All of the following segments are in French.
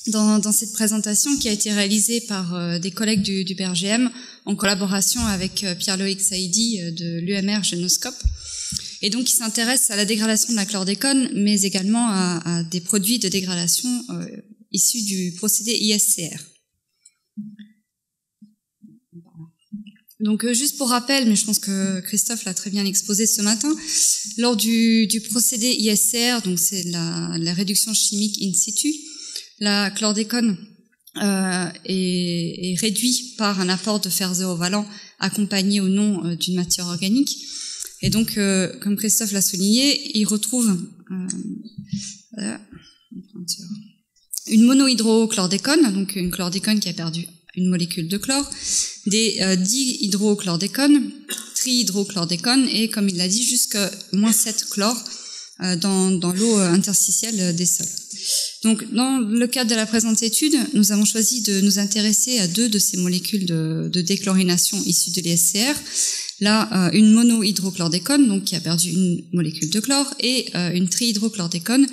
dans cette présentation qui a été réalisée par des collègues du BRGM en collaboration avec Pierre-Loïc Saïdi de l'UMR Génoscope. Et donc, il s'intéresse à la dégradation de la chlordécone, mais également à des produits de dégradation issus du procédé ISCR. Donc, juste pour rappel, mais je pense que Christophe l'a très bien exposé ce matin, lors du procédé ISCR, donc c'est la réduction chimique in situ, la chlordécone est réduite par un apport de fer zéro valent accompagné ou non d'une matière organique. Et donc, comme Christophe l'a souligné, il retrouve une monohydrochlordécone, donc une chlordécone qui a perdu une molécule de chlore, des dihydrochlordécones, trihydrochlordécones et, comme il l'a dit, jusqu'à moins 7 chlore dans l'eau interstitielle des sols. Donc, dans le cadre de la présente étude, nous avons choisi de nous intéresser à 2 de ces molécules de déchlorination issues de l'ISCR. Là, une monohydrochlordécone, donc qui a perdu une molécule de chlore, et une trihydrochlordécone,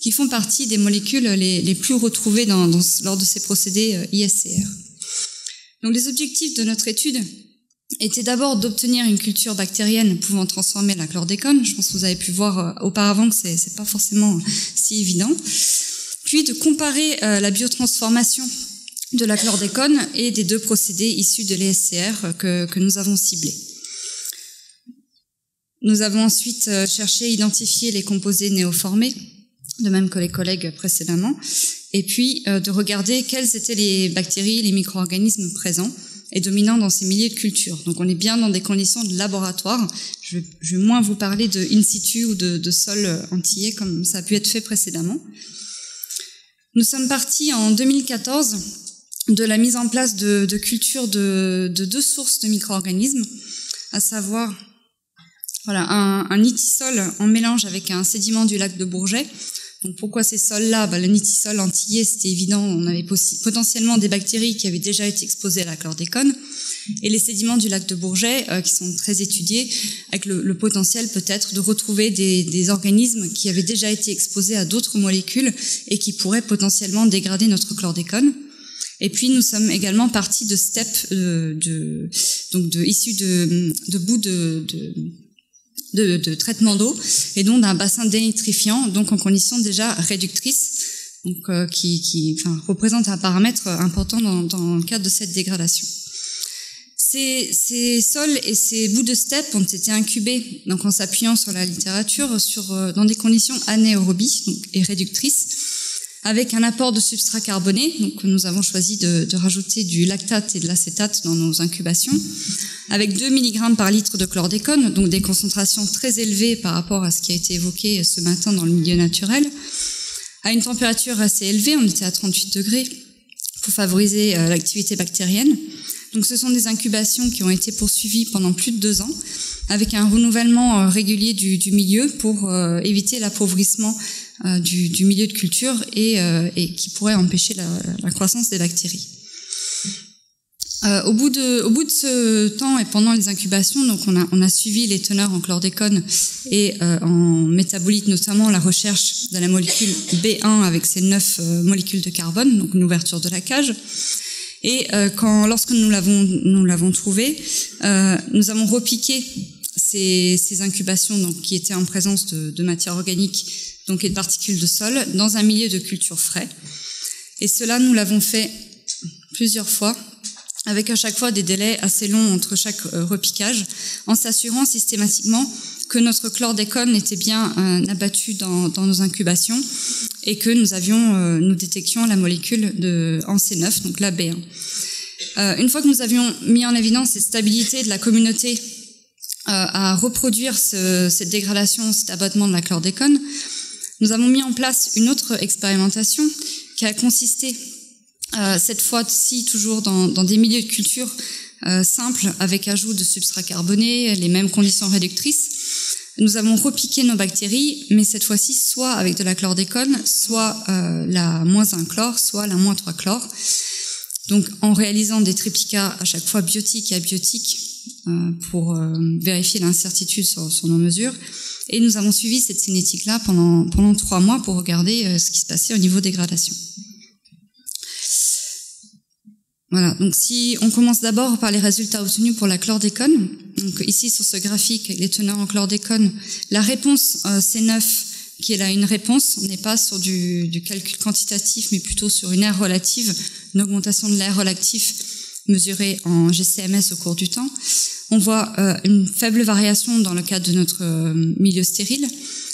qui font partie des molécules les plus retrouvées lors de ces procédés ISCR. Donc, les objectifs de notre étude étaient d'abord d'obtenir une culture bactérienne pouvant transformer la chlordécone. Je pense que vous avez pu voir auparavant que c'est pas forcément si évident. Puis de comparer la biotransformation de la chlordécone et des 2 procédés issus de l'ISCR que nous avons ciblés. Nous avons ensuite cherché à identifier les composés néoformés, de même que les collègues précédemment, et puis de regarder quelles étaient les bactéries, les micro-organismes présents et dominants dans ces milieux de culture. Donc on est bien dans des conditions de laboratoire. Je vais moins vous parler de in situ ou de sol antillais comme ça a pu être fait précédemment. Nous sommes partis en 2014 de la mise en place de cultures de 2 sources de micro-organismes, à savoir un nitisol en mélange avec un sédiment du lac de Bourget. Donc pourquoi ces sols-là? Le nitisol antillais, c'était évident, on avait potentiellement des bactéries qui avaient déjà été exposées à la chlordécone, et les sédiments du lac de Bourget, qui sont très étudiés, avec le potentiel peut-être de retrouver des organismes qui avaient déjà été exposés à d'autres molécules et qui pourraient potentiellement dégrader notre chlordécone. Et puis nous sommes également partis de steppes issus de bouts de traitement d'eau et donc d'un bassin dénitrifiant, donc en conditions déjà réductrices, donc qui représente un paramètre important dans le cadre de cette dégradation. Ces sols et ces bouts de steppe ont été incubés, donc en s'appuyant sur la littérature, dans des conditions anaérobies et réductrices, avec un apport de substrat carboné. Donc nous avons choisi de rajouter du lactate et de l'acétate dans nos incubations, avec 2 mg par litre de chlordécone, donc des concentrations très élevées par rapport à ce qui a été évoqué ce matin dans le milieu naturel, à une température assez élevée, on était à 38 degrés, pour favoriser l'activité bactérienne. Donc ce sont des incubations qui ont été poursuivies pendant plus de 2 ans, avec un renouvellement régulier du milieu pour éviter l'appauvrissement du milieu de culture et qui pourrait empêcher la croissance des bactéries. Au bout de ce temps et pendant les incubations, donc on a suivi les teneurs en chlordécone et en métabolites, notamment la recherche de la molécule B1 avec ses 9 molécules de carbone, donc une ouverture de la cage. Et lorsque nous l'avons trouvé, nous avons repiqué ces incubations, donc qui étaient en présence de matière organique, donc et de particules de sol, dans un milieu de culture frais. Et cela, nous l'avons fait plusieurs fois, avec à chaque fois des délais assez longs entre chaque repiquage, en s'assurant systématiquement que notre chlordécone était bien abattu dans nos incubations et que nous détections la molécule en C9, donc la B1. Une fois que nous avions mis en évidence cette stabilité de la communauté à reproduire cette dégradation, cet abattement de la chlordécone, nous avons mis en place une autre expérimentation qui a consisté cette fois-ci toujours dans des milieux de culture simples avec ajout de substrat carboné, les mêmes conditions réductrices. Nous avons repiqué nos bactéries, mais cette fois-ci soit avec de la chlordécone, soit la -1 chlore, soit la -3 chlore. Donc en réalisant des triplicats à chaque fois biotiques et abiotiques pour vérifier l'incertitude sur nos mesures. Et nous avons suivi cette cinétique-là pendant 3 mois pour regarder ce qui se passait au niveau dégradation. Voilà, donc si on commence d'abord par les résultats obtenus pour la chlordécone, donc ici sur ce graphique, les teneurs en chlordécone, la réponse C9, qui est là une réponse, on n'est pas sur du calcul quantitatif, mais plutôt sur une aire relative, une augmentation de l'air relatif mesurée en GCMS au cours du temps. On voit une faible variation dans le cadre de notre milieu stérile.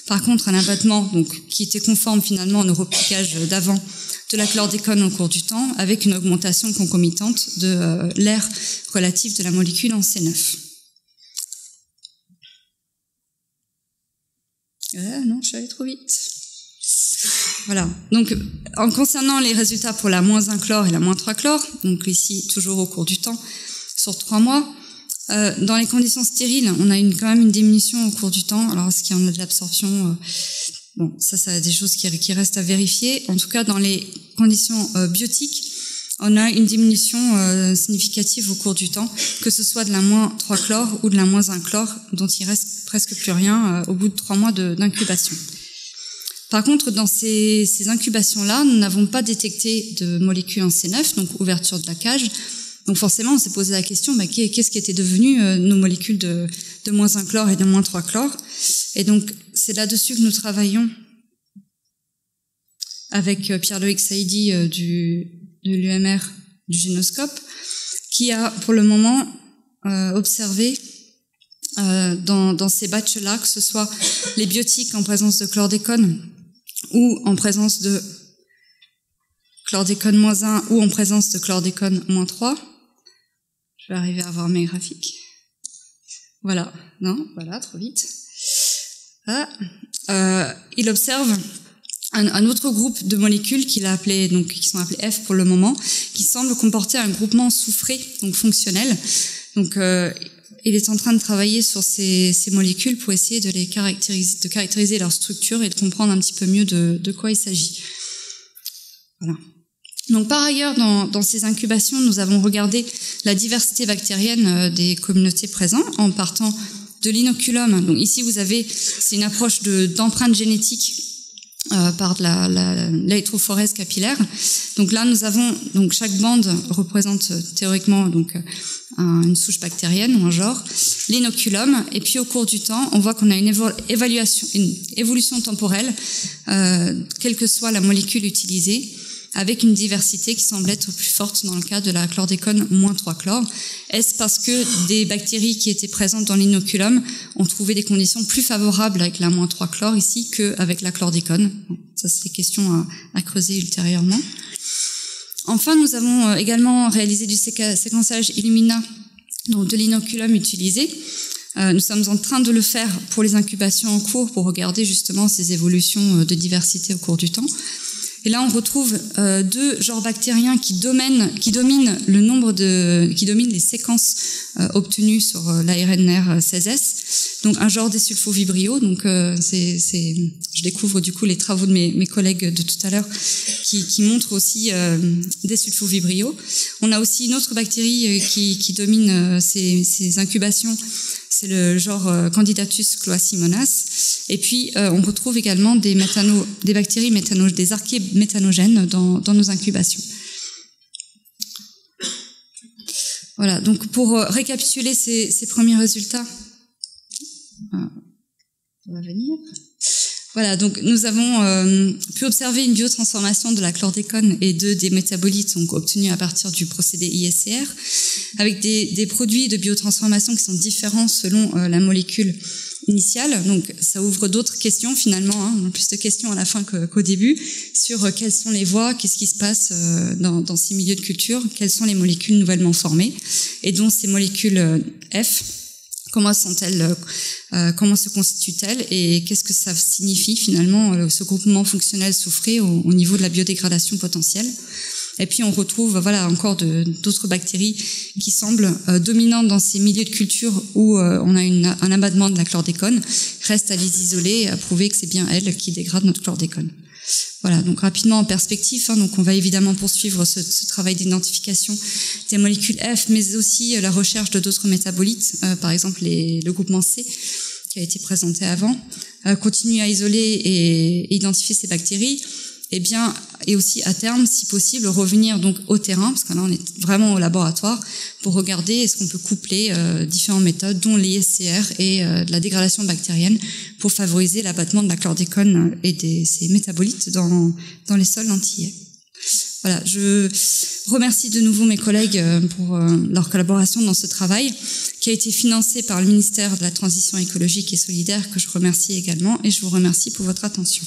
Par contre, un abattement donc, qui était conforme finalement au neuropiquage d'avant de la chlordécone au cours du temps, avec une augmentation concomitante de l'air relatif de la molécule en C9. Non, je suis allée trop vite. Voilà. Donc, en concernant les résultats pour la -1 chlore et la -3 chlore, donc ici toujours au cours du temps, sur 3 mois, dans les conditions stériles, on a quand même une diminution au cours du temps. Alors, est-ce qu'il y en a de l'absorption bon, ça c'est des choses qui restent à vérifier. En tout cas, dans les conditions biotiques, on a une diminution significative au cours du temps, que ce soit de la -3 chlore ou de la -1 chlore, dont il reste presque plus rien au bout de 3 mois d'incubation. Par contre, dans ces incubations-là, nous n'avons pas détecté de molécules en C9, donc ouverture de la cage. Donc forcément, on s'est posé la question, qu'est-ce qui était devenu nos molécules de -1 chlore et de -3 chlore? Et donc, c'est là-dessus que nous travaillons avec Pierre-Loïc Saïdi de l'UMR du Génoscope, qui a pour le moment observé dans ces batchs-là, que ce soit les biotiques en présence de chlordécone ou en présence de chlordécone -1 ou en présence de chlordécone -3. Je vais arriver à voir mes graphiques. Voilà, non, voilà, trop vite. Il observe un autre groupe de molécules qui sont appelées F pour le moment, qui semble comporter un groupement soufré, donc fonctionnel. Donc, il est en train de travailler sur ces molécules pour essayer de caractériser leur structure et de comprendre un petit peu mieux de quoi il s'agit. Voilà. Donc, par ailleurs, dans ces incubations, nous avons regardé la diversité bactérienne des communautés présentes en partant de l'inoculum. Donc, ici, c'est une approche d'empreinte génétique par de l'électrophorèse capillaire. Donc là, chaque bande représente théoriquement une souche bactérienne ou un genre, l'inoculum, et puis au cours du temps, on voit qu'on a une évolution temporelle, quelle que soit la molécule utilisée, avec une diversité qui semble être plus forte dans le cas de la chlordécone -3 chlore. Est-ce parce que des bactéries qui étaient présentes dans l'inoculum ont trouvé des conditions plus favorables avec la -3 chlore ici qu'avec la chlordécone? Ça, c'est des questions à creuser ultérieurement. Enfin, nous avons également réalisé du séquençage Illumina, donc de l'inoculum utilisé. Nous sommes en train de le faire pour les incubations en cours pour regarder justement ces évolutions de diversité au cours du temps. Et là, on retrouve deux genres bactériens qui dominent les séquences obtenues sur l'ARNR 16S. Donc, un genre des sulfovibrio. Donc, je découvre du coup les travaux de mes collègues de tout à l'heure qui montrent aussi des sulfovibrio. On a aussi une autre bactérie qui domine ces incubations. C'est le genre Candidatus cloacimonas. Et puis, on retrouve également des bactéries des archées méthanogènes dans nos incubations. Voilà, donc pour récapituler ces premiers résultats, on va venir. Voilà, donc nous avons pu observer une biotransformation de la chlordécone et des métabolites donc obtenus à partir du procédé ISCR, avec des produits de biotransformation qui sont différents selon la molécule initiale. Donc ça ouvre d'autres questions finalement, on a plus de questions à la fin qu'au début, sur quelles sont les voies, qu'est-ce qui se passe dans ces milieux de culture, quelles sont les molécules nouvellement formées, et dont ces molécules F, comment se constituent-elles et qu'est-ce que ça signifie finalement ce groupement fonctionnel soufré au niveau de la biodégradation potentielle. Et puis on retrouve encore d'autres bactéries qui semblent dominantes dans ces milieux de culture où on a un abattement de la chlordécone. Reste à les isoler et à prouver que c'est bien elles qui dégradent notre chlordécone. Voilà, donc rapidement en perspective, donc on va évidemment poursuivre ce travail d'identification des molécules F, mais aussi la recherche de d'autres métabolites, par exemple le groupement C qui a été présenté avant, continuer à isoler et identifier ces bactéries, et aussi à terme, si possible, revenir donc au terrain, parce que là on est vraiment au laboratoire, pour regarder est-ce qu'on peut coupler différentes méthodes, dont l'ISCR et de la dégradation bactérienne, pour favoriser l'abattement de la chlordécone et ses métabolites dans les sols antillais. Voilà, je remercie de nouveau mes collègues pour leur collaboration dans ce travail, qui a été financé par le ministère de la Transition écologique et solidaire, que je remercie également, et je vous remercie pour votre attention.